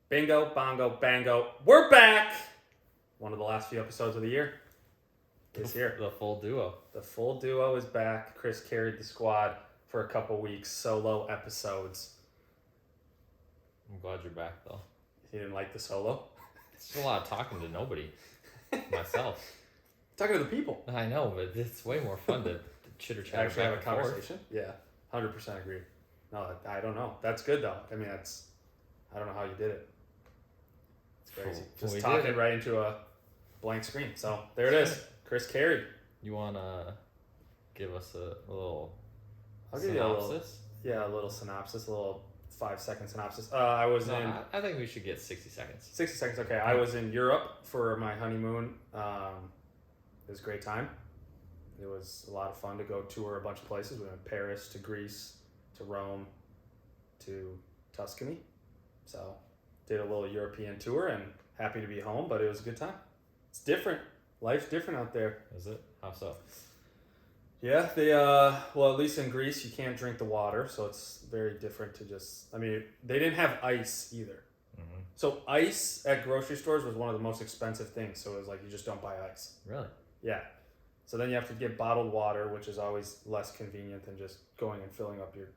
Bingo, bongo, bango. We're back! One of the last few episodes of the year is here. The full duo. The full duo is back. Chris carried the squad for a couple weeks, solo episodes. I'm glad you're back, though. You didn't like the solo? It's just a lot of talking to nobody. Myself. Talking to the people. I know, but it's way more fun to chitter chatter. Actually have a conversation? Yeah, 100% agree. No, I don't know. That's good, though. I mean, I don't know how you did it. It's crazy. Just talking right into a blank screen. So, there it is. Chris carried. You want to give us a little I'll synopsis? give you a little synopsis, a little 5-second synopsis. I was in... I think we should get 60 seconds. 60 seconds, okay. I was in Europe for my honeymoon. It was a great time. It was a lot of fun to go tour a bunch of places. We went to Paris, to Greece, to Rome, to Tuscany. So, did a little European tour and happy to be home, but it was a good time. It's different. Life's different out there. Is it? How so? Yeah, well, at least in Greece, you can't drink the water, so it's very different to just, they didn't have ice either. Mm-hmm. So ice at grocery stores was one of the most expensive things, so it was like you just don't buy ice. Really? Yeah. So then you have to get bottled water, which is always less convenient than just going and filling up your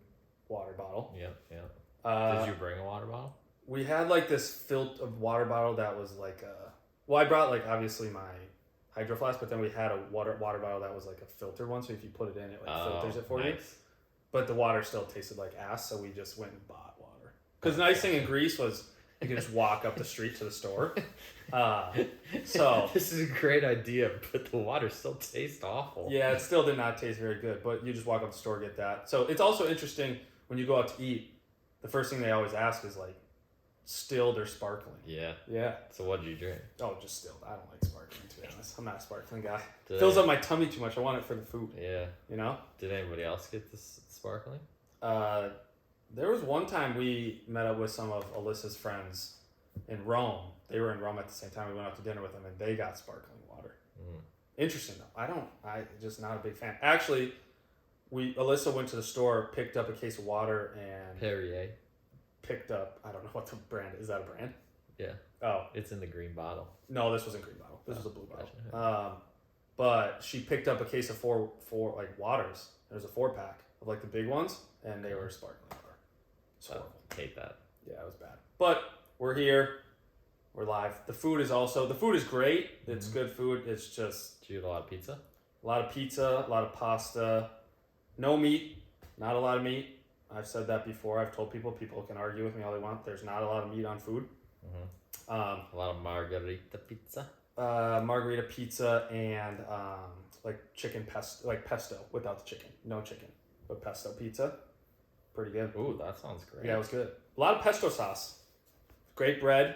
water bottle. Yeah. Did you bring a water bottle? We had like this water bottle that was like I brought like obviously my Hydro Flask, but then we had a water bottle that was like a filtered one, so if you put it in, it like filters it for you. But the water still tasted like ass, so we just went and bought water. Because the nice thing in Greece was you could just walk up the street to the store. So this is a great idea, but the water still tastes awful. Yeah, it still did not taste very good, but you just walk up the store, get that. So it's also interesting when you go out to eat, the first thing they always ask is like stilled or sparkling. Yeah. Yeah. So what did you drink? Oh, just stilled. I don't like sparkling, to be honest. I'm not a sparkling guy. Fills up my tummy too much. I want it for the food. Yeah. You know? Did anybody else get this sparkling? There was one time we met up with some of Alyssa's friends in Rome. They were in Rome at the same time. We went out to dinner with them, and they got sparkling water. Interesting, though. I just not a big fan. Actually, Alyssa went to the store, picked up a case of water, and... Perrier. Picked up, I don't know what the brand is. Is that a brand? Yeah. Oh. It's in the green bottle. No, this wasn't green bottle. This was a blue bottle. But she picked up a case of four like waters. There's a 4-pack of like the big ones, and they were sparkling water. It's horrible. Hate that. Yeah, it was bad. But we're here. We're live. The food is great. It's good food. It's just... Did you get a lot of pizza? A lot of pizza, a lot of pasta. No meat. Not a lot of meat. I've said that before. I've told people can argue with me all they want. There's not a lot of meat on food. Mm-hmm. A lot of margarita pizza. Margarita pizza and like chicken pesto, like pesto without the chicken. No chicken, but pesto pizza. Pretty good. Ooh, that sounds great. Yeah, it was good. A lot of pesto sauce. Great bread.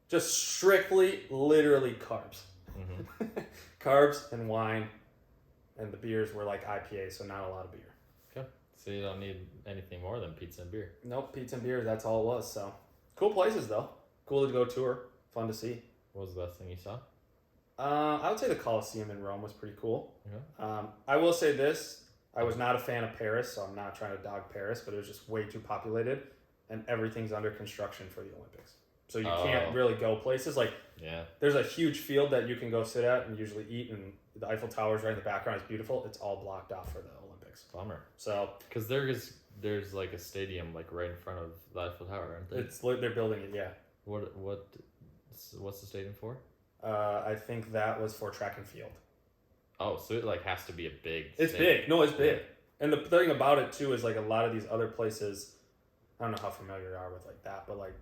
Just strictly, literally carbs. Mm-hmm. Carbs and wine. And the beers were like IPA, so not a lot of beer. Okay. So you don't need anything more than pizza and beer. Nope, pizza and beer, that's all it was. So cool places though. Cool to go tour. Fun to see. What was the best thing you saw? I would say the Colosseum in Rome was pretty cool. Yeah. I will say this. I was not a fan of Paris, so I'm not trying to dog Paris, but it was just way too populated and everything's under construction for the Olympics. So you can't really go places. Like, there's a huge field that you can go sit at and usually eat, and the Eiffel Tower's right in the background. It's beautiful. It's all blocked off for the Olympics. Bummer. So because there's like a stadium like right in front of the Eiffel Tower, aren't they? They're building it. Yeah. What's the stadium for? I think that was for track and field. Oh, so it like has to be a big. It's stadium. big. No, it's big. And the thing about it too is like a lot of these other places. I don't know how familiar you are with like that, but like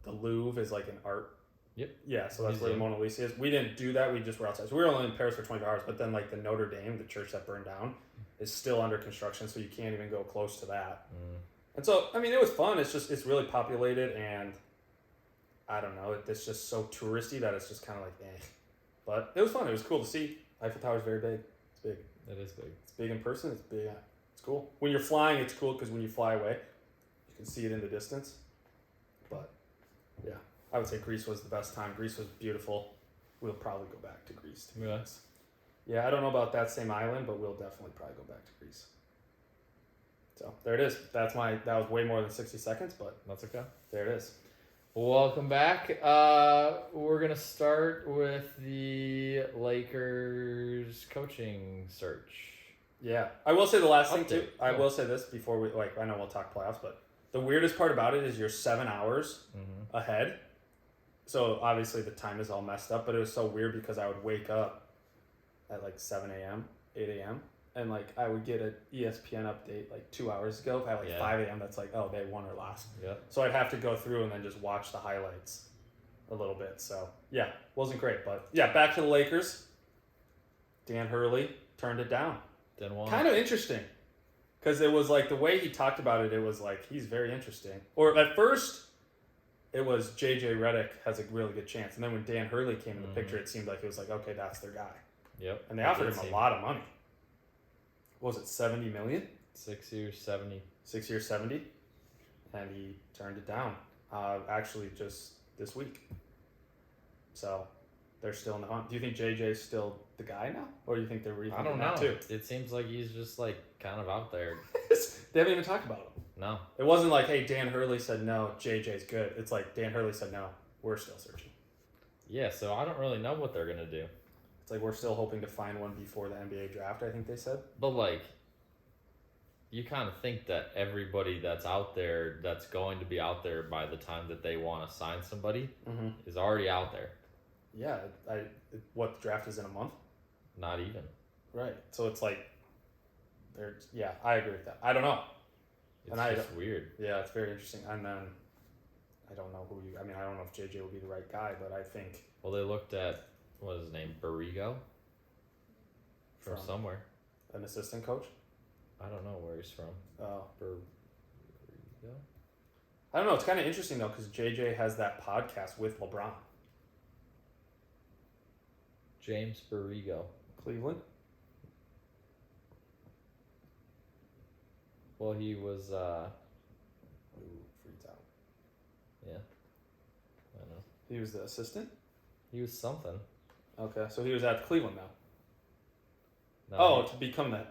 the Louvre is like an art. Yep. Yeah, so that's where the Mona Lisa is. We didn't do that. We just were outside. So we were only in Paris for 24 hours. But then like the Notre Dame, the church that burned down, is still under construction, so you can't even go close to that. And so it was fun. It's really populated, and I don't know. It's just so touristy that it's just kind of like eh. But it was fun. It was cool to see. Eiffel Tower is very big. It's big. It is big. It's big in person. It's big. It's cool. When you're flying, it's cool because when you fly away, you can see it in the distance. But yeah, I would say Greece was the best time. Greece was beautiful. We'll probably go back to Greece. To be honest. Yeah, I don't know about that same island, but we'll definitely probably go back to Greece. So there it is. That was way more than 60 seconds, but that's okay. There it is. Welcome back. We're gonna start with the Lakers coaching search. Yeah, I will say the last thing too. Update. I Yeah. will say this before we I know we'll talk playoffs, but the weirdest part about it is you're 7 hours ahead. So obviously the time is all messed up, but it was so weird because I would wake up at like 7 a.m., 8 a.m., and like I would get an ESPN update like 2 hours ago. At like 5 a.m., that's like, oh, they won or lost. Yeah. So I'd have to go through and then just watch the highlights a little bit. So yeah, wasn't great, but yeah, back to the Lakers. Dan Hurley turned it down. Didn't want. Kind of interesting, because it was like the way he talked about it. It was like he's very interesting. Or at first, it was JJ Redick has a really good chance, and then when Dan Hurley came in the picture, it seemed like it was like, okay, that's their guy. Yep. And they offered him a lot of money. What was it, $70 million? 6 years, 70. 6 years, 70, and he turned it down. Actually, just this week. So they're still in the hunt. Do you think JJ's still the guy now, or do you think they're rethinking I don't know. that too? It seems like he's just like kind of out there. They haven't even talked about him. No. It wasn't like, hey, Dan Hurley said no, JJ's good. It's like Dan Hurley said no, we're still searching. Yeah. So I don't really know what they're gonna do. It's like we're still hoping to find one before the NBA draft, I think they said. But like, you kind of think that everybody that's out there, that's going to be out there by the time that they want to sign somebody, is already out there. Yeah, what, the draft is in a month? Not even. Right. So it's like, yeah, I agree with that. I don't know. It's And just weird. Yeah, it's very interesting. And then I don't know I don't know if JJ will be the right guy, but I think. Well, they looked at, what is his name, Barrigo? From somewhere. An assistant coach? I don't know where he's from. Oh. Barrigo? I don't know. It's kind of interesting, though, because JJ has that podcast with LeBron. James Barrigo. Cleveland? Well, he was, Ooh, freaks out. yeah. I don't know. He was the assistant? He was something. Okay, so he was at Cleveland now. No, To become the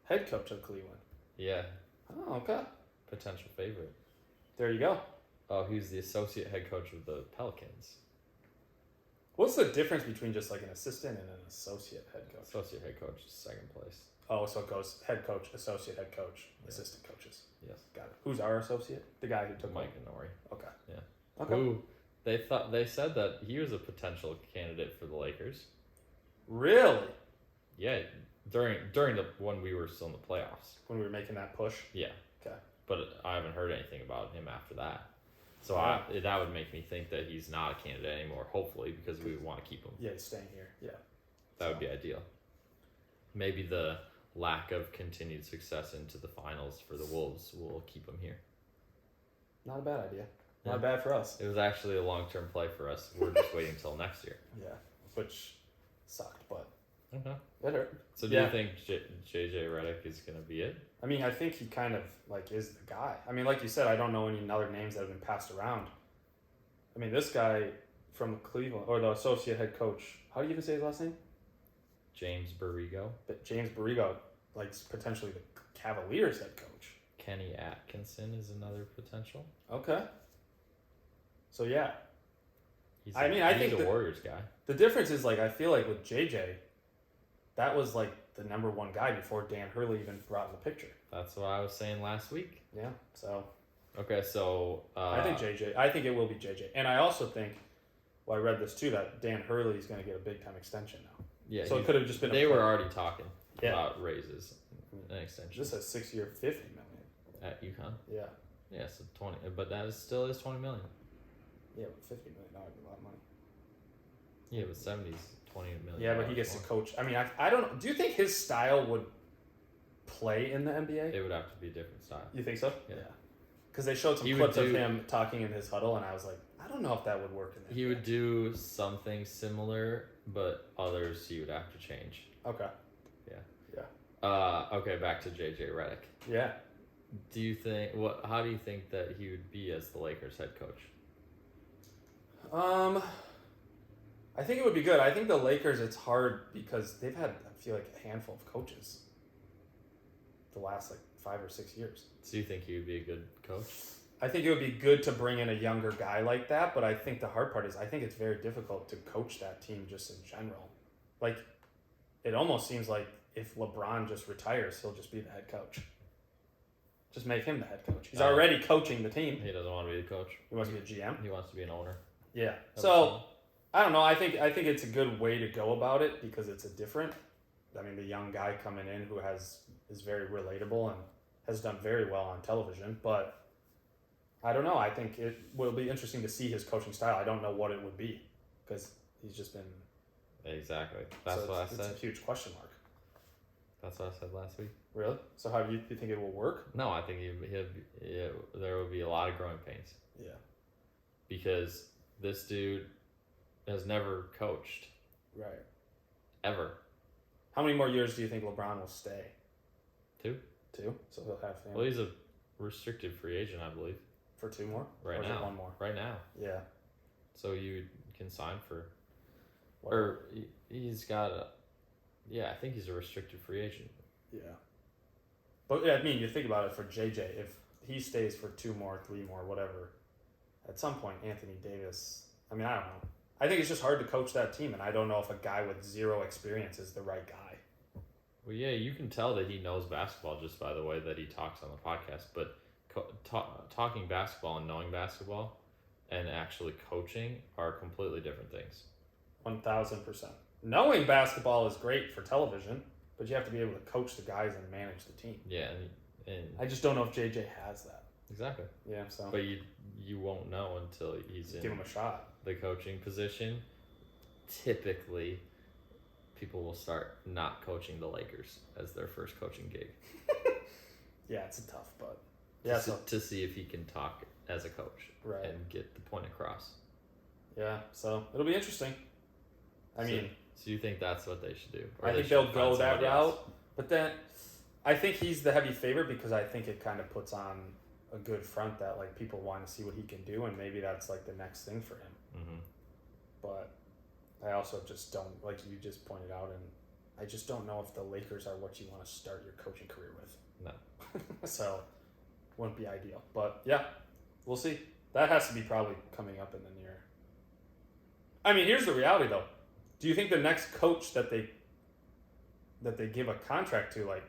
head coach of Cleveland. Yeah. Oh, okay. Potential favorite. There you go. Oh, he was the associate head coach of the Pelicans. What's the difference between just like an assistant and an associate head coach? Associate head coach is second place. Oh, so it goes head coach, associate head coach, assistant coaches. Yes. Got it. Who's our associate? The guy who took Mike over. Inori. Okay. Yeah. Okay. Who they said that he was a potential candidate for the Lakers. Really? Yeah, during the when we were still in the playoffs. When we were making that push? Yeah. Okay. But I haven't heard anything about him after that. So Wow. that would make me think that he's not a candidate anymore, hopefully, because we would want to keep him. Yeah, he's staying here. Yeah. That would be ideal. Maybe the lack of continued success into the finals for the Wolves will keep him here. Not a bad idea. Yeah. Not bad for us. It was actually a long-term play for us. We're just waiting until next year. Yeah. Which sucked, but Okay. it hurt. So do Yeah. you think JJ Redick is going to be it? I mean, I think he kind of like is the guy. I mean, like you said, I don't know any other names that have been passed around. I mean, this guy from Cleveland, or the associate head coach, how do you even say his last name? James Barrigo. But James Barrigo, like potentially the Cavaliers head coach. Kenny Atkinson is another potential. Okay. So yeah, He's I mean, I he's think a Warriors guy. the difference is like I feel like with JJ, that was like the number one guy before Dan Hurley even brought in the picture. That's what I was saying last week. Yeah. So Okay, so I think JJ. I think it will be JJ, and I also think. Well, I read this too that Dan Hurley is going to get a big time extension now. yeah, So it could have just been. they were already talking Yeah. about raises and extensions This is 6 year, $50 million. at UConn. Yeah. Yeah, so 20, but that is still is 20 million. Yeah, but $50 million is a lot of money. Yeah, but 70's 20 million. Yeah, but he gets to coach. I mean, I don't know. Do you think his style would play in the NBA? It would have to be a different style. You think so? Yeah. Because they showed some He clips would of do- him talking in his huddle, and I was like, I don't know if that would work in the He NBA. would do something similar, but others he would have to change. Okay. Okay, back to JJ Redick. Yeah. Do you think how do you think that he would be as the Lakers head coach? I think it would be good. I think the Lakers, it's hard because they've had, I feel like, a handful of coaches the last like 5 or 6 years. Do you think he would be a good coach? I think it would be good to bring in a younger guy like that, but I think the hard part is I think it's very difficult to coach that team just in general. Like, it almost seems like if LeBron just retires, he'll just be the head coach. Just make him the head coach. He's already coaching the team. He doesn't want to be the coach. He wants to be a GM. He wants to be an owner. Yeah. So I don't know. I think it's a good way to go about it because it's a different. I mean, the young guy coming in who is very relatable and has done very well on television, but I don't know. I think it will be interesting to see his coaching style. I don't know what it would be because he's just been. Exactly. That's what I said. It's a huge question mark. That's what I said last week. Really? So how do you think it will work? No, I think there will be a lot of growing pains. Yeah. Because this dude has never coached. Right. Ever. How many more years do you think LeBron will stay? 2. 2? So he'll have. Well, he's a restricted free agent, I believe. For 2 more? Right or now. Is it 1 more? Right now. Yeah. So you can sign for. What? Or he's got a. Yeah, I think he's a restricted free agent. Yeah. But yeah, I mean, you think about it for JJ, if he stays for 2 more, 3 more, whatever, at some point, Anthony Davis, I mean, I don't know. I think it's just hard to coach that team, and I don't know if a guy with 0 experience is the right guy. Well, yeah, you can tell that he knows basketball just by the way that he talks on the podcast, but talking basketball and knowing basketball and actually coaching are completely different things. 1,000%. Knowing basketball is great for television, but you have to be able to coach the guys and manage the team. Yeah, and I just don't know if JJ has that. exactly. Yeah, so But you won't know until he's give in him a shot. the coaching position. Typically, people will start not coaching the Lakers as their first coaching gig. Yeah, it's a tough, but yeah, to see if he can talk as a coach right. and get the point across. Yeah, so it'll be interesting. I mean, so you think that's what they should do? Or I think they'll go that route, but then I think he's the heavy favorite because I think it kind of puts on a good front that like people want to see what he can do, and maybe that's like the next thing for him. Mm-hmm. But I also just don't, like you just pointed out, and I just don't know if the Lakers are what you want to start your coaching career with. No. So wouldn't be ideal, but yeah, we'll see. That has to be probably coming up in the near. I mean, here's the reality though. Do you think the next coach that they give a contract to, like,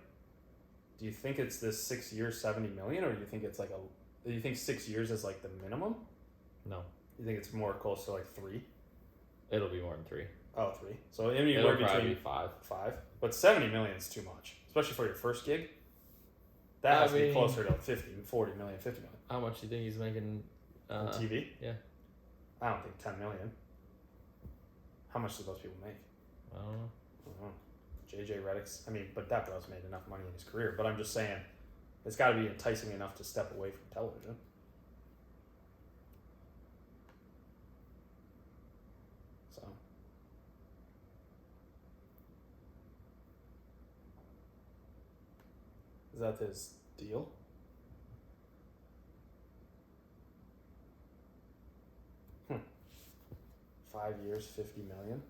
do you think it's this 6 years, $70 million, or do you think it's like do you think 6 years is like the minimum? No. You think it's more close to like 3? It'll be more than 3. Oh, 3. So I mean, It'll we're probably between be 5. 5, but $70 million is too much, especially for your first gig. That has to be closer to 50, 40 million, 50 million. How much do you think he's making On TV? Yeah. I don't think 10 million. How much do those people make? I don't know. JJ Redick's, I mean, but that bro's made enough money in his career. But I'm just saying, it's got to be enticing enough to step away from television. So. Is that his deal? Hmm. 5 years, 50 million.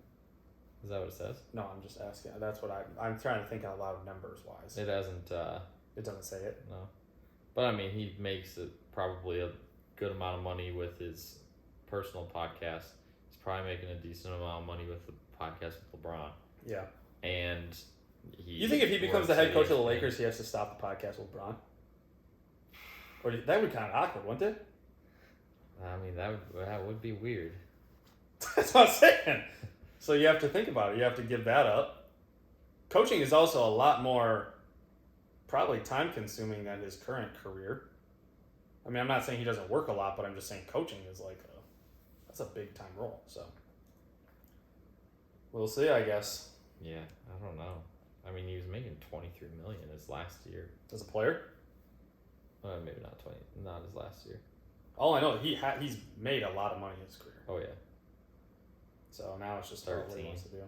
Is that what it says? No, I'm just asking. That's what I'm trying to think out loud, numbers wise. It hasn't. It doesn't say it. No, but I mean, he makes probably a good amount of money with his personal podcast. He's probably making a decent amount of money with the podcast with LeBron. Yeah. And you think if he becomes the head coach of the Lakers, he has to stop the podcast with LeBron? Or that would be kind of awkward, wouldn't it? I mean, that would be weird. That's what I'm saying. So you have to think about it. You have to give that up. Coaching is also a lot more probably time consuming than his current career. I mean, I'm not saying he doesn't work a lot, but I'm just saying coaching is like that's a big time role. So we'll see, I guess. Yeah, I don't know. I mean, he was making $23 million his last year. As a player? Maybe not 20. Not his last year. All I know, he's made a lot of money in his career. Oh yeah. So now it's just 13. what he wants to do.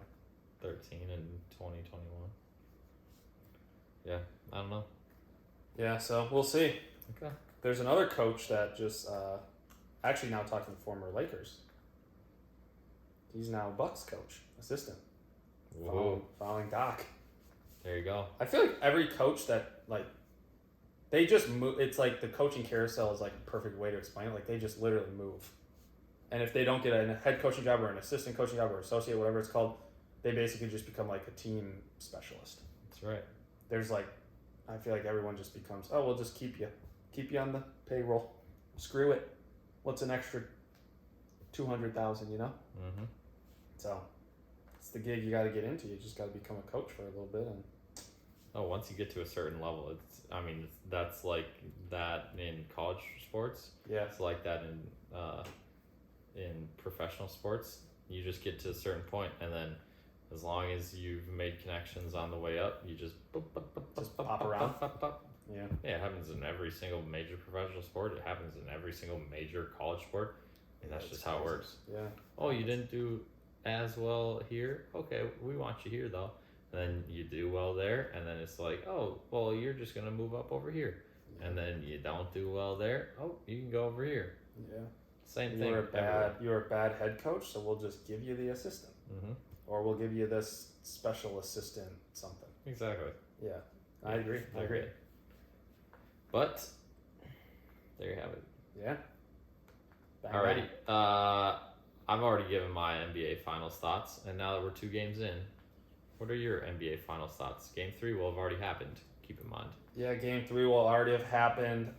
13 in 2021. Yeah, I don't know. Yeah, so we'll see. Okay. There's another coach that just actually now talking to former Lakers. He's now Bucks coach, assistant. Whoa. Following Doc. There you go. I feel like every coach that like They just move. It's like the coaching carousel is like a perfect way to explain it. Like they just literally move. And if they don't get a head coaching job or an assistant coaching job or associate, whatever it's called, they basically just become like a team specialist. That's right. There's like, I feel like everyone just becomes, oh, we'll just keep you on the payroll. Screw it. What's an extra 200,000? You know. Mm-hmm. So it's the gig you got to get into. You just got to become a coach for a little bit. And once you get to a certain level, that's like that in college sports. yeah, It's like that in professional sports. You just get to a certain point, and then as long as you've made connections on the way up, you just pop around. Yeah. Yeah, it happens in every single major professional sport. It happens in every single major college sport. And that's just how it works. Yeah. Oh, you didn't do as well here? Okay, we want you here though. And then you do well there, and then it's like, oh, well, you're just gonna move up over here. And then you don't do well there. Oh, you can go over here. Yeah. Same you thing. You're a bad head coach, so we'll just give you the assistant. Mm-hmm. Or we'll give you this special assistant something. Exactly. Yeah. I agree. But there you have it. Yeah. Bang, Alrighty. bang. I've already given my NBA Finals thoughts, and now that we're 2 games in, what are your NBA Finals thoughts? Game 3 will have already happened. Keep in mind. Yeah, game 3 will already have happened.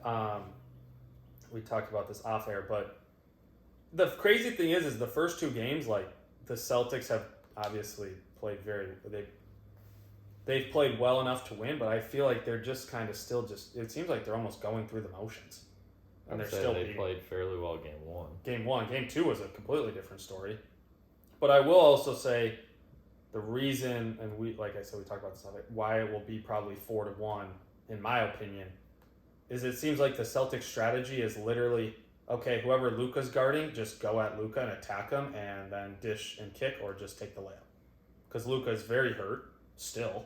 We talked about this off air, but the crazy thing is the first 2 games, like the Celtics have obviously played they've played well enough to win, but I feel like they're just kind of still it seems like they're almost going through the motions. And they're still they played fairly well game 1. Game 1. Game 2 was a completely different story. But I will also say the reason, and we talked about this topic, why it will be probably 4-1, in my opinion, is it seems like the Celtics strategy is literally, okay, whoever Luka's guarding, just go at Luka and attack him, and then dish and kick, or just take the layup. Because Luka is very hurt, still,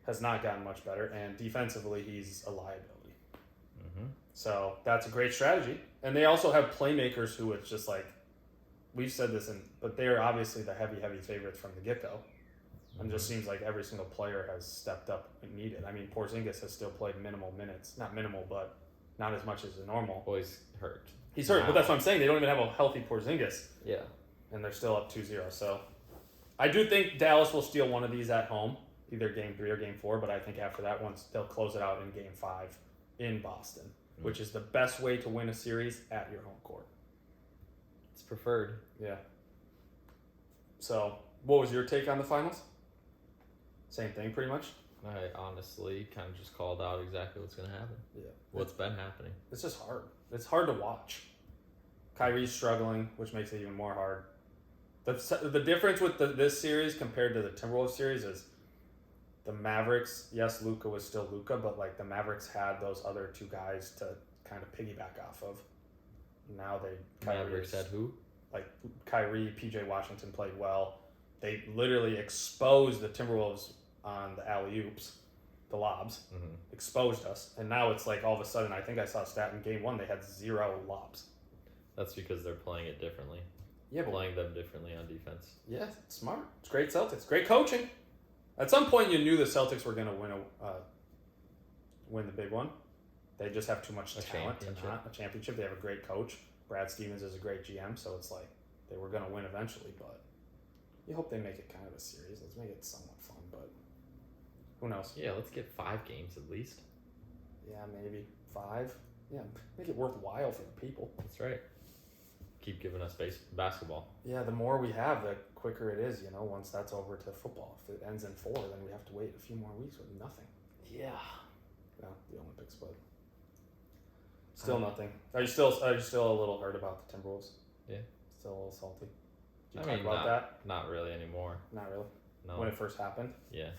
has not gotten much better, and defensively he's a liability. Mm-hmm. So that's a great strategy. And they also have playmakers who it's just like, we've said this, but they're obviously the heavy favorites from the get-go. Mm-hmm. And just seems like every single player has stepped up and needed. I mean, Porzingis has still played minimal minutes. Not minimal, but not as much as normal. Well, he's hurt. He's hurt, but that's what I'm saying. They don't even have a healthy Porzingis. Yeah. And they're still up 2-0. So I do think Dallas will steal one of these at home, either game 3 or game 4. But I think after that, once they'll close it out in game 5 in Boston, which is the best way to win a series at your home court. It's preferred. Yeah. So what was your take on the finals? Same thing, pretty much. I honestly kind of just called out exactly what's going to happen. Yeah. What's been happening. It's just hard. It's hard to watch. Kyrie's struggling, which makes it even more hard. The difference with this series compared to the Timberwolves series is the Mavericks, yes, Luka was still Luka, but like the Mavericks had those other 2 guys to kind of piggyback off of. Now Mavericks had who? Like Kyrie, PJ Washington played well. They literally exposed the Timberwolves on the alley-oops, the lobs, exposed us. And now it's like all of a sudden, I think I saw a stat in game 1, they had 0 lobs. That's because they're playing it differently. Yeah, but playing them differently on defense. Yeah, smart. It's great Celtics. Great coaching. At some point, you knew the Celtics were going to win the big one. They just have too much talent to not a championship. They have a great coach. Brad Stevens is a great GM, so it's like they were going to win eventually, but you hope they make it kind of a series. Let's make it somewhat fun, but who knows? Yeah, let's get 5 games at least. Yeah, maybe 5. Yeah, make it worthwhile for the people. That's right. Keep giving us basketball. Yeah, the more we have, the quicker it is, once that's over to football. If it ends in 4, then we have to wait a few more weeks with nothing. Yeah. Well, the Olympics, but still nothing. Are you still a little hurt about the Timberwolves? Yeah. Still a little salty. Did you talk talk about that? Not really anymore. Not really? No. When it first happened? Yeah.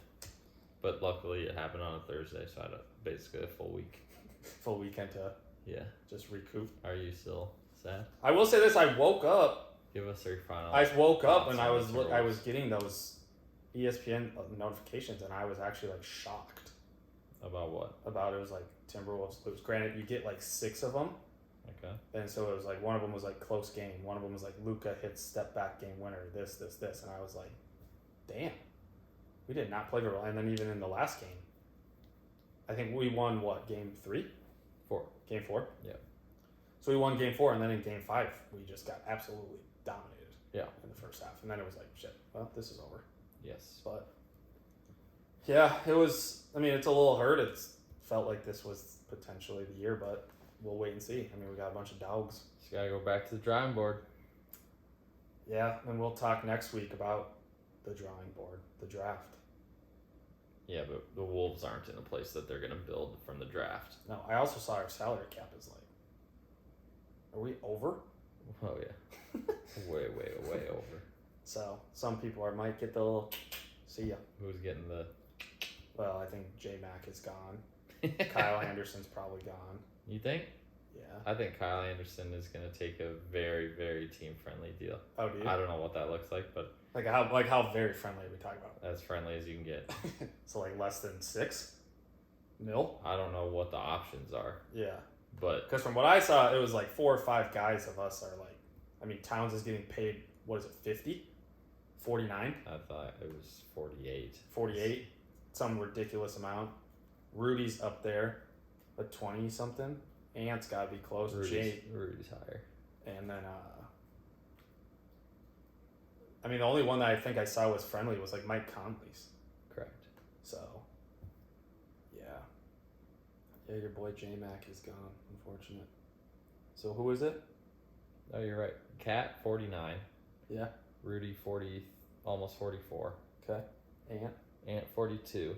But luckily it happened on a Thursday, so I had basically a full week. Full weekend to just recoup. Are you still sad? I will say this, I woke up. Give us your final. I woke up and I was getting those ESPN notifications and I was actually like shocked. About what? About it was like Timberwolves lose. Granted, you get like 6 of them. Okay. And so it was like one of them was like close game. One of them was like Luka hits step back game winner. This, and I was like, damn, we did not play very well. And then even in the last game, I think we won game 3? 4. Game 4? Yeah. So we won game 4, and then in game 5, we just got absolutely dominated. Yeah. In the first half. And then it was like, shit, well, this is over. Yes. But, yeah, it was, I mean, it's a little hurt. It's felt like this was potentially the year, but we'll wait and see. I mean, we got a bunch of dogs. Just gotta go back to the drawing board. Yeah, and we'll talk next week about the drawing board, the draft. Yeah, but the Wolves aren't in a place that they're gonna build from the draft. No, I also saw our salary cap is like, are we over? Oh yeah, way over. So some people might get the little, see ya. Who's getting the? Well, I think J Mac is gone. Kyle Anderson's probably gone. You think? Yeah. I think Kyle Anderson is gonna take a very, very team friendly deal. Oh, do you? I don't know what that looks like, but Like how very friendly are we talking about? as friendly as you can get. So like less than 6 mil? I don't know what the options are, Yeah. but Because from what I saw, it was like 4 or 5 guys of us are like, I mean, Towns is getting paid, what is it, 50? 49? I thought it was 48. 48? Some ridiculous amount. Rudy's up there, a 20 something. Ant's got to be close. Jay, Rudy's higher. and then, I mean, the only one that I think I saw was friendly was like Mike Conley's. Correct. So, yeah. Yeah, your boy J Mac is gone, unfortunate. So who is it? Oh, you're right. Cat 49. Yeah. Rudy 40, almost 44. Okay. Ant 42.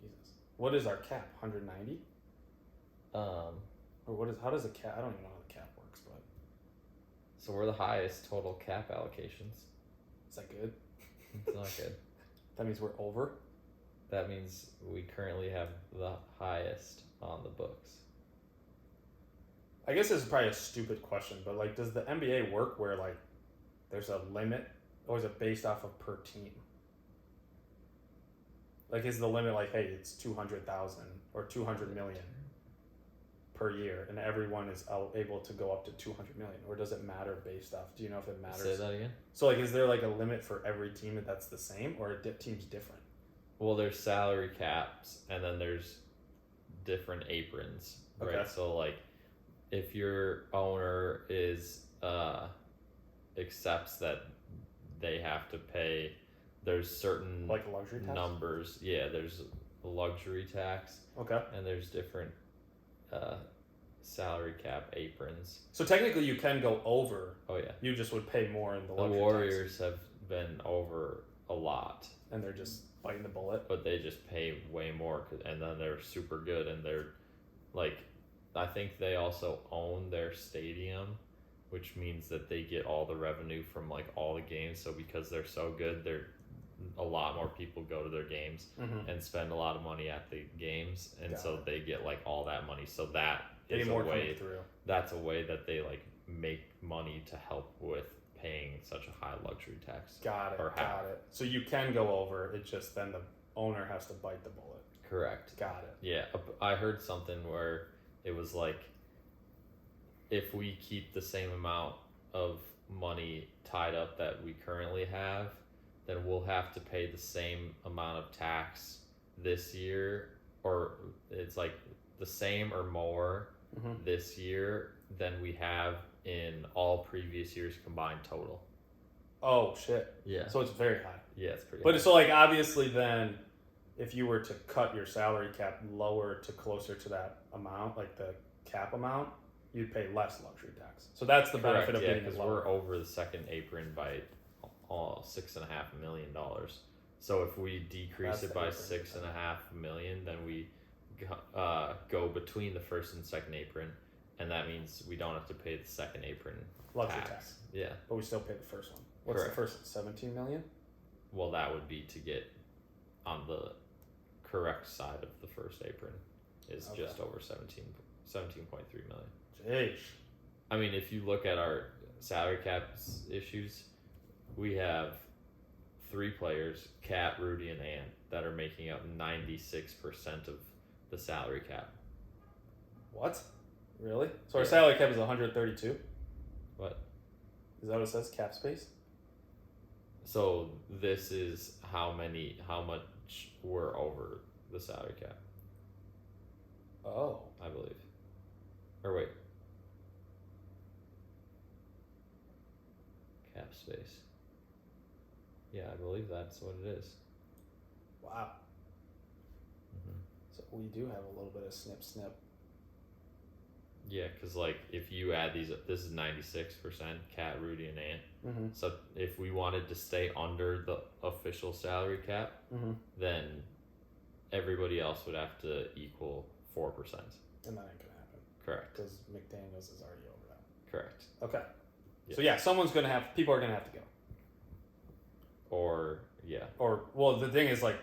Jesus. What is our cap? 190? Or what is? How does a cap? I don't even know how the cap works, but So we're the highest total cap allocations. is that good? It's not good. That means we're over. That means we currently have the highest on the books. I guess this is probably a stupid question, but like, does the NBA work where like there's a limit, or is it based off of per team? Like, is the limit like, hey, it's 200,000 or 200 million per year, and everyone is able to go up to 200 million, or does it matter based off? Do you know if it matters? Say that again? So like, is there like a limit for every team that's the same, or are teams different? Well, there's salary caps, and then there's different aprons, right? Okay. So like, if your owner is accepts that they have to pay, there's certain Like a luxury tax? numbers. Yeah, there's a luxury tax, Okay. and there's different salary cap aprons. So technically, you can go over. Oh yeah, You just would pay more in the the luxury Warriors have been over a lot, tax, and they're just biting the bullet. but they just pay way more, and then they're super good, and they're like, I think they also own their stadium, which means that they get all the revenue from like all the games. So because they're so good, they're a lot more people go to their games Mm-hmm. and spend a lot of money at the games, and Got so it. they get like all that money. So that is Getting a more coming way. through. That's a way that they like make money to help with paying such a high luxury tax. Got it. Or half. Got it. So you can go over. It's just then the owner has to bite the bullet. Correct. Got it. Yeah, I heard something where it was like, if we keep the same amount of money tied up that we currently have, then we'll have to pay the same amount of tax this year, or it's like the same or more Mm-hmm. this year than we have in all previous years combined total. Oh shit. Yeah. So it's very high. Yeah, it's pretty. But high. so like obviously then, if you were to cut your salary cap lower to closer to that amount, like the cap amount, you'd pay less luxury tax. So that's the Correct, benefit of yeah, being because lower. we're over the second apron by $6.5 million. So if we decrease That's it the by apron. $6.5 million, then we go between the first and second apron, and that means we don't have to pay the second apron Luxury tax. tax. Yeah. But we still pay the first one. What's Correct. the first one? 17 million? Well, that would be to get on the correct side of the first apron is Okay. just over 17.3 million. Jeez. I mean, if you look at our salary caps issues, we have 3 players, Cat, Rudy, and Ant, that are making up 96% of the salary cap. What? Really? So our Yeah. salary cap is 132? What? Is that what it says? Cap space? So this is how much we're over the salary cap. Oh. I believe. Or wait. Cap space. Yeah, I believe that's what it is. Wow. Mm-hmm. So we do have a little bit of snip. Yeah, because like if you add these, this is 96% Cat, Rudy, and Ant. Mm-hmm. So if we wanted to stay under the official salary cap, Mm-hmm. then everybody else would have to equal 4%. And that ain't gonna happen Correct. because McDaniels is already over that. Correct. Okay. Yeah. So yeah, people are gonna have to go. Or yeah, Or well, the thing is like,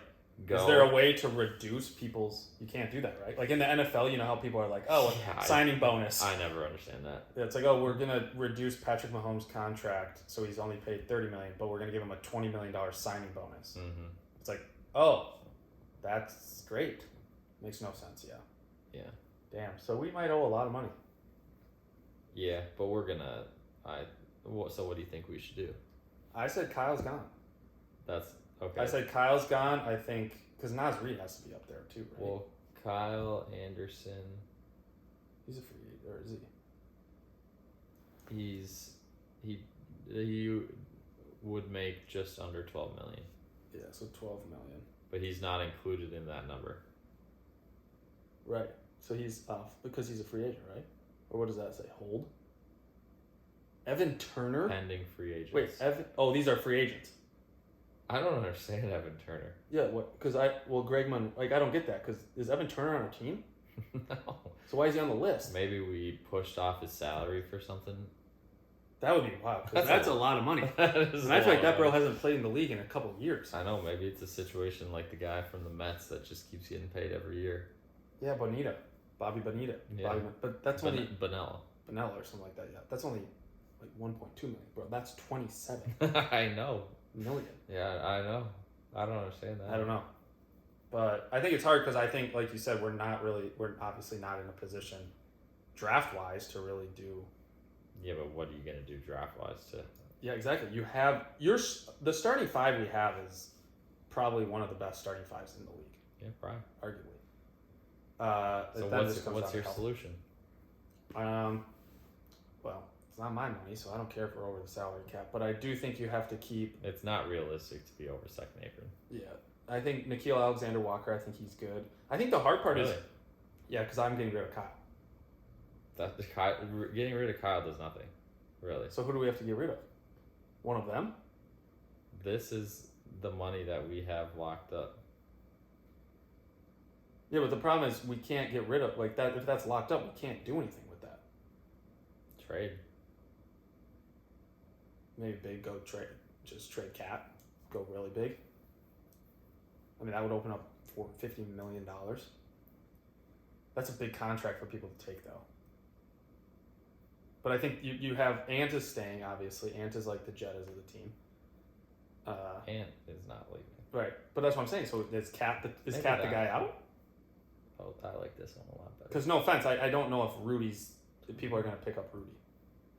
go. is there a way to reduce people's? You can't do that, right? Like in the NFL, you know how people are like, oh, Yeah, signing bonus. I never understand that. Yeah, it's like, oh, we're gonna reduce Patrick Mahomes' contract, so he's only paid $30 million, but we're gonna give him a $20 million signing bonus. Mm-hmm. It's like, oh, that's great. Makes no sense. Yeah. Yeah. Damn. So we might owe a lot of money. Yeah, but we're gonna. So what do you think we should do? I said Kyle's gone. That's okay. I said Kyle's gone. I think because Nas Reed has to be up there too, right? Well, Kyle Anderson. He's a free agent, or is he? He would make just under 12 million. Yeah, so 12 million. But he's not included in that number. Right. So he's off because he's a free agent, right? Or what does that say? Hold. Evan Turner. Pending free agents. Wait, Evan. Oh, these are free agents. I don't understand Evan Turner. Yeah. What? Because Greg Munn. Like I don't get that. Because is Evan Turner on our team? No. So why is he on the list? Maybe we pushed off his salary for something. That would be wild. Because that's a lot of money. And I feel like that bro hasn't played in the league in a couple of years. I know. Maybe it's a situation like the guy from the Mets that just keeps getting paid every year. Yeah, Bonita. Bobby Bonita. Yeah. But that's only Bonella. Bonella or something like that. Yeah, that's only like 1.2 million, bro. That's 27 I know. million. Yeah, I know. I don't understand that. I don't know, but I think it's hard because I think, like you said, we're obviously not in a position draft wise to really do. Yeah, but what are you gonna do draft wise to? Yeah, exactly. You have the starting five we have is probably one of the best starting fives in the league. Yeah, probably. Arguably. So what's your solution? Well, it's not my money, so I don't care if we're over the salary cap. But I do think you have to keep. It's not realistic to be over second apron. Yeah, I think Nickeil Alexander-Walker. I think he's good. I think the hard part is, yeah, because I'm getting rid of Kyle. Getting rid of Kyle does nothing, really. So who do we have to get rid of? One of them? This is the money that we have locked up. Yeah, but the problem is we can't get rid of like that. If that's locked up, we can't do anything with that. Trade. Maybe big go trade, just trade Cat, go really big. I mean, that would open up for $50 million. That's a big contract for people to take, though. But I think you have Ant is staying. Obviously, Ant is like the Jettas of the team. Ant is not leaving. Right, but that's what I'm saying. So is Cat the guy out? Oh, I like this one a lot better. Because no offense, I don't know if people are going to pick up Rudy.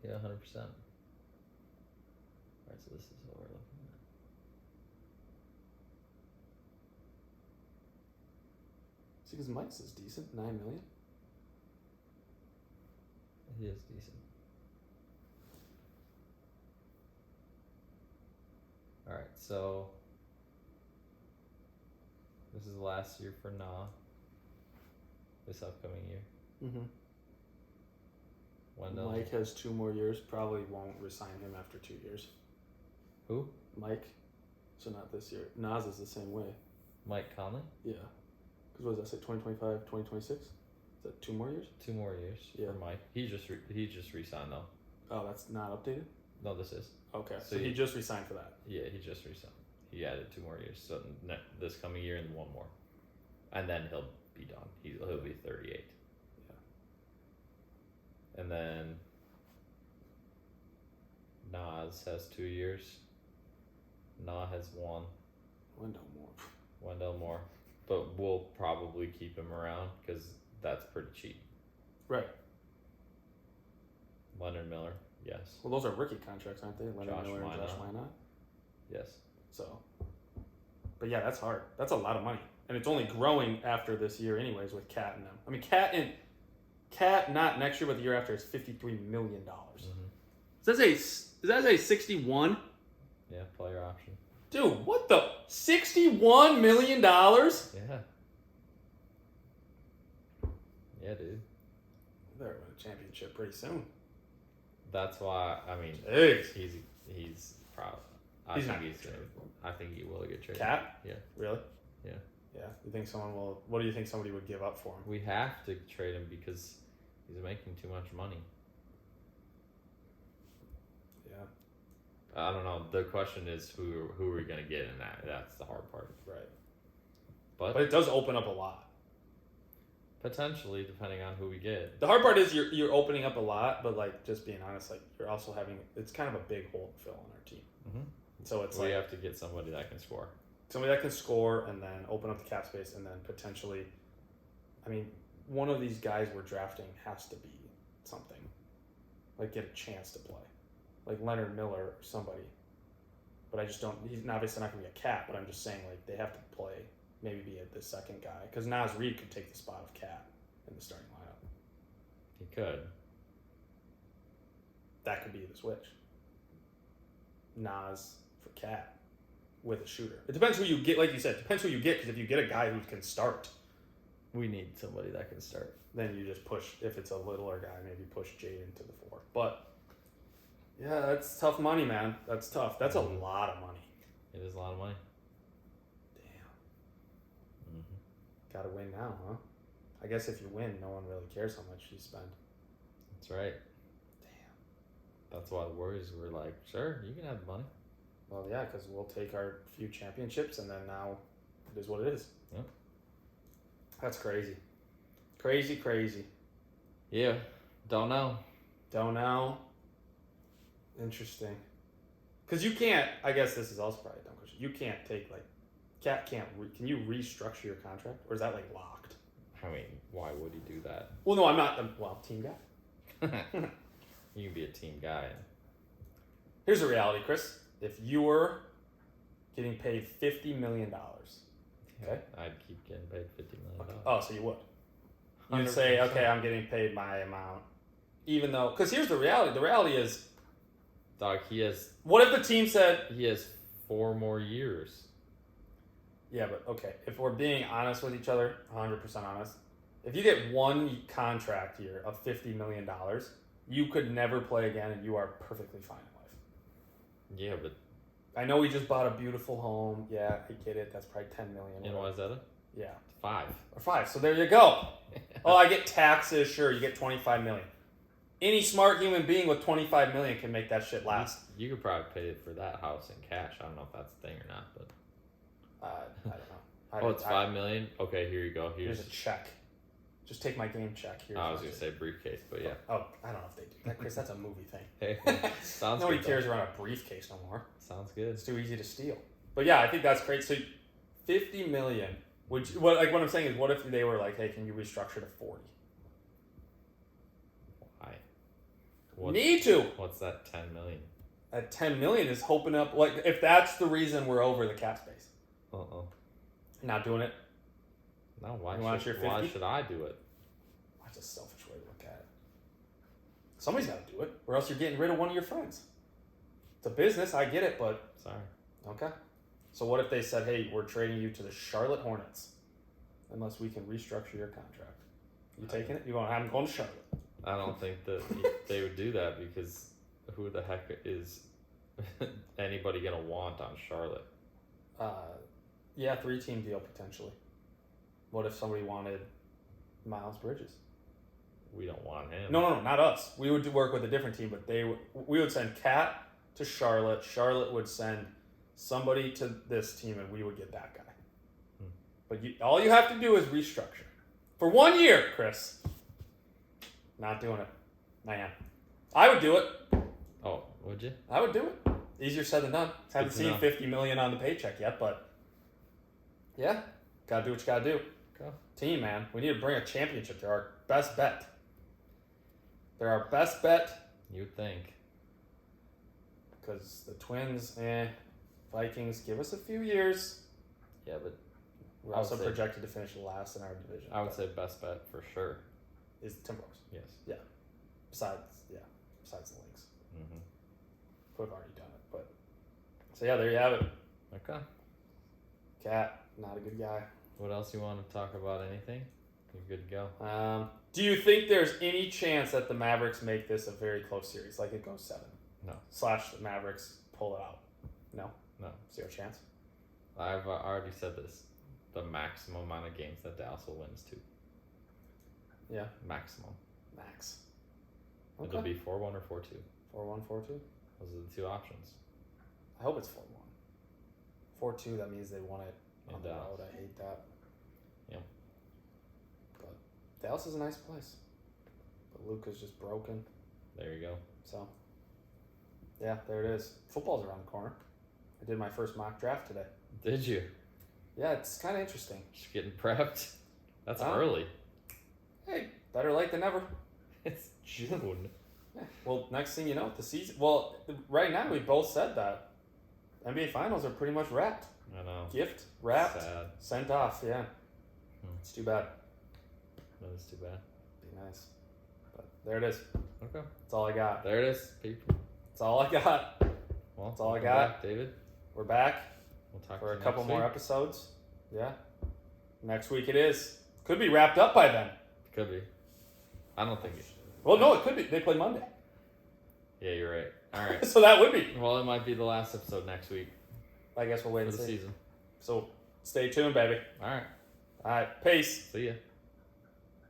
Yeah, 100%. Alright, so this is what we're looking at. See, because Mike's is decent, $9 million. He is decent. Alright, so this is the last year for Nah. This upcoming year. Mm-hmm. Wendell. Mike has 2 more years. Probably won't resign him after 2 years. Who? Mike. So not this year. Nas is the same way. Mike Conley? Yeah. Because what does that say? 2025, 2026? Is that 2 more years? 2 more years Yeah. for Mike. He just re-signed though. Oh, that's not updated? No, this is. Okay. So So he just resigned for that. Yeah, he just re-signed. He added 2 more years. So this coming year and 1 more. And then he'll be done. He'll be 38. Yeah. And then Nas has 2 years. Nah has 1. Wendell Moore. Wendell Moore. But we'll probably keep him around because that's pretty cheap. Right. Leonard Miller, yes. Well, those are rookie contracts, aren't they? Leonard Josh Miller and Josh Minot. Minot. Yes. So But yeah, that's hard. That's a lot of money, and it's only growing after this year, anyways, with Cat and them. I mean, Cat not next year, but the year after is $53 million. Does that say 61? Yeah, player option. Dude, what the $61 million? Yeah. Yeah, dude. They're going to championship pretty soon. That's why. I mean, Jeez. he's proud. I think he will get traded. Cat? Yeah. Really? Yeah. Yeah. You think someone will? What do you think somebody would give up for him? We have to trade him because he's making too much money. Yeah. I don't know. The question is who are we gonna get in that? That's the hard part. Right. But it does open up a lot. Potentially, depending on who we get. The hard part is you're opening up a lot, but like just being honest, like you're also having it's kind of a big hole to fill on our team. Mm-hmm. So it's we have to get somebody that can score. Somebody that can score and then open up the cap space and then potentially, I mean, one of these guys we're drafting has to be something, like get a chance to play, like Leonard Miller or somebody. But I just don't. He's obviously not going to be a Cat, but I'm just saying like they have to play. Maybe be the second guy because Naz Reid could take the spot of Cat in the starting lineup. He could. That could be the switch. Naz for Cat with a shooter. It depends who you get. Like you said, it depends who you get because if you get a guy who can start, we need somebody that can start. Then you just push. If it's a littler guy, maybe push Jaden to the 4. But yeah, that's tough money, man. That's tough. That's a lot of money. It is a lot of money. Got to win now, huh? I guess if you win, no one really cares how much you spend. That's right. Damn. That's why the Warriors were like, sure, you can have the money. Well, yeah, because we'll take our few championships, and then now it is what it is. Yep. That's crazy. Crazy. Yeah. Don't know. Interesting. Because you can't, I guess this is also probably a dumb question. You can't take, like, Cat can't, can you restructure your contract? Or is that, like, locked? I mean, why would he do that? Well, no, I'm not, team guy. You can be a team guy. Here's the reality, Chris. If you were getting paid $50 million, okay? I'd keep getting paid $50 million. Okay. Oh, so you would. You'd say, okay, I'm getting paid my amount. Even though, because here's the reality. The reality is, dog, he has. What if the team said he has 4 more years? Yeah, but okay. If we're being honest with each other, 100% honest, if you get one contract year of $50 million, you could never play again, and you are perfectly fine in life. Yeah, but I know we just bought a beautiful home. Yeah, I get it. That's probably $10 million. In Wayzata? Yeah, 5 or 5. So there you go. Oh, I get taxes. Sure, you get $25 million. Any smart human being with $25 million can make that shit last. You could probably pay for that house in cash. I don't know if that's a thing or not, but I don't know. It's $5 million. Okay, here you go. Here's a check. Just take my game check. I was gonna say briefcase, but yeah. Oh, I don't know if they do that, Chris. That's a movie thing. Hey, sounds. Nobody good, carries around a briefcase no more. Sounds good. It's too easy to steal. But yeah, I think that's great. So, $50 million. What I'm saying is, what if they were like, hey, can you restructure to 40? Why? Need to. What's that? 10 million. At 10 million is hoping up. Like if that's the reason we're over the cap space. Not doing it. No, why should I do it? That's a selfish way to look at it. Somebody's got to do it, or else you're getting rid of one of your friends. It's a business, I get it, but sorry. Okay. So what if they said, "Hey, we're trading you to the Charlotte Hornets, unless we can restructure your contract"? You taking it? You going? I'm going to Charlotte. I don't think that they would do that because who the heck is anybody gonna want on Charlotte? Yeah, 3-team deal potentially. What if somebody wanted Miles Bridges? We don't want him. No, not us. We would work with a different team, but we would send Cat to Charlotte. Charlotte would send somebody to this team, and we would get that guy. But all you have to do is restructure for 1 year, Chris. Not doing it, man. I would do it. Oh, would you? I would do it. Easier said than done. Haven't seen $50 million on the paycheck yet, but yeah, gotta do what you gotta do. Go. Team, man. We need to bring a championship. They're our best bet. They're our best bet. You'd think. Because the Twins, Vikings, give us a few years. Yeah, but We're I would also say- projected to finish last in our division. I would say best bet for sure. is the Timberwolves. Yes. Besides the Lynx, Mm-hmm. who have already done it. But so yeah, there you have it. Okay. Cat, not a good guy. What else you want to talk about? Anything? You're good to go. Do you think there's any chance that the Mavericks make this a very close series, like it goes 7? No. / the Mavericks pull it out. No. No. 0 chance. I've already said this. The maximum amount of games that Dallas will win is 2. Yeah. Maximum. Max. It'll be 4-1 or 4-2. 4-1, 4-2. Those are the 2 options. I hope it's 4-1. 4-2. That means they won it on the Dallas. road. I hate that. Yeah. But Dallas is a nice place. But Luka's just broken. There you go. So. Yeah, there it is. Football's around the corner. I did my first mock draft today. Did you? Yeah, it's kind of interesting. Just getting prepped. That's Huh? early. Hey, better late than never. It's June. Yeah. Well, next thing you know, the season. Well, right now we both said that NBA Finals are pretty much wrapped. I know. Gift wrapped, Sad. sent off. Yeah, it's too bad. That is too bad. Be nice, but there it is. Okay. That's all I got. There it is, people. That's all I got. Well, That's all I welcome got. back, David. We're back We'll talk for to a you couple next more week. episodes. Yeah, next week it is. Could be wrapped up by then. Could be. I don't think it. Well, no, it could be. They play Monday, Yeah, you're right. All right. so that would be. Well, it might be the last episode next week I guess we'll wait for and the see. season. So stay tuned, baby. All right. All right, peace. See ya.